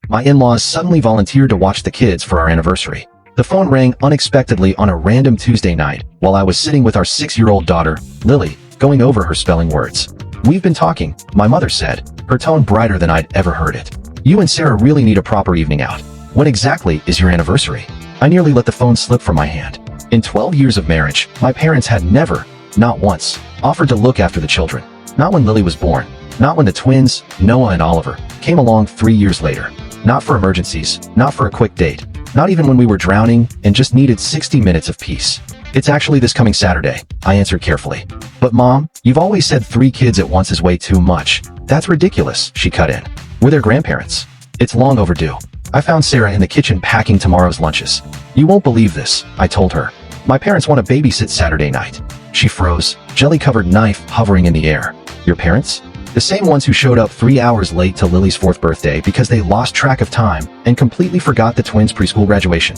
My in-laws suddenly volunteered to watch the kids for our anniversary. The phone rang unexpectedly on a random Tuesday night while I was sitting with our 6-year-old daughter, Lily, going over her spelling words. "We've been talking," my mother said, her tone brighter than I'd ever heard it. "You and Sarah really need a proper evening out. When exactly is your anniversary?" I nearly let the phone slip from my hand. In 12 years of marriage, my parents had never, not once, offered to look after the children. Not when Lily was born. Not when the twins, Noah and Oliver, came along 3 years later. Not for emergencies. Not for a quick date. Not even when we were drowning and just needed 60 minutes of peace. "It's actually this coming Saturday," I answered carefully. "But Mom, you've always said 3 kids at once is way too much." "That's ridiculous," she cut in. "We're their grandparents. It's long overdue." I found Sarah in the kitchen packing tomorrow's lunches. "You won't believe this," I told her. "My parents want to babysit Saturday night." She froze, jelly-covered knife hovering in the air. "Your parents?" "The same ones who showed up 3 hours late to Lily's 4th birthday because they lost track of time and completely forgot the twins' preschool graduation."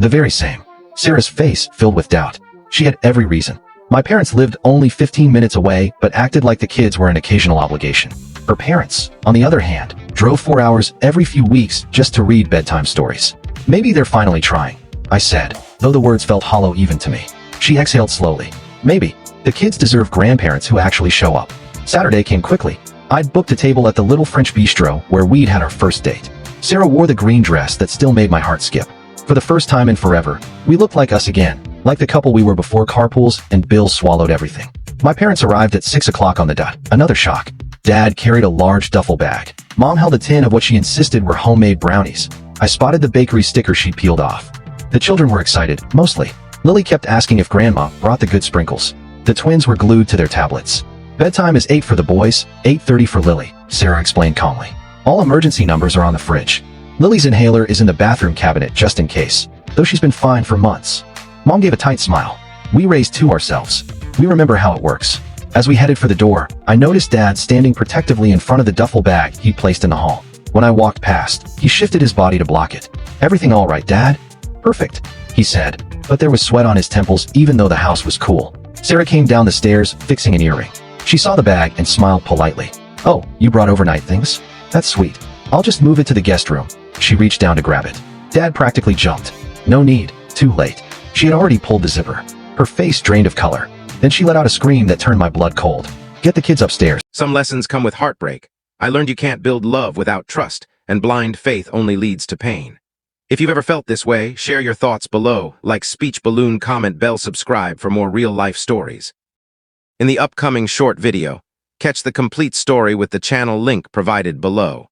"The very same." Sarah's face filled with doubt. She had every reason. My parents lived only 15 minutes away but acted like the kids were an occasional obligation. Her parents, on the other hand, drove 4 hours every few weeks just to read bedtime stories. "Maybe they're finally trying," I said, though the words felt hollow even to me. She exhaled slowly. "Maybe. The kids deserve grandparents who actually show up." Saturday came quickly. I'd booked a table at the little French bistro where we'd had our first date. Sarah wore the green dress that still made my heart skip. For the first time in forever, we looked like us again, like the couple we were before carpools and bills swallowed everything. My parents arrived at 6 o'clock on the dot. Another shock. Dad carried a large duffel bag. Mom held a tin of what she insisted were homemade brownies. I spotted the bakery sticker she'd peeled off. The children were excited, mostly. Lily kept asking if Grandma brought the good sprinkles. The twins were glued to their tablets. "Bedtime is 8 for the boys, 8:30 for Lily," Sarah explained calmly. "All emergency numbers are on the fridge. Lily's inhaler is in the bathroom cabinet just in case, though she's been fine for months." Mom gave a tight smile. "We raised 2 ourselves. We remember how it works." As we headed for the door, I noticed Dad standing protectively in front of the duffel bag he'd placed in the hall. When I walked past, he shifted his body to block it. "Everything all right, Dad?" "Perfect," he said, but there was sweat on his temples even though the house was cool. Sarah came down the stairs, fixing an earring. She saw the bag and smiled politely. "Oh, you brought overnight things? That's sweet. I'll just move it to the guest room." She reached down to grab it. Dad practically jumped. "No need. Too late." She had already pulled the zipper. Her face drained of color. Then she let out a scream that turned my blood cold. "Get the kids upstairs." Some lessons come with heartbreak. I learned you can't build love without trust, and blind faith only leads to pain. If you've ever felt this way, share your thoughts below, like speech balloon, comment, bell, subscribe for more real-life stories. In the upcoming short video, catch the complete story with the channel link provided below.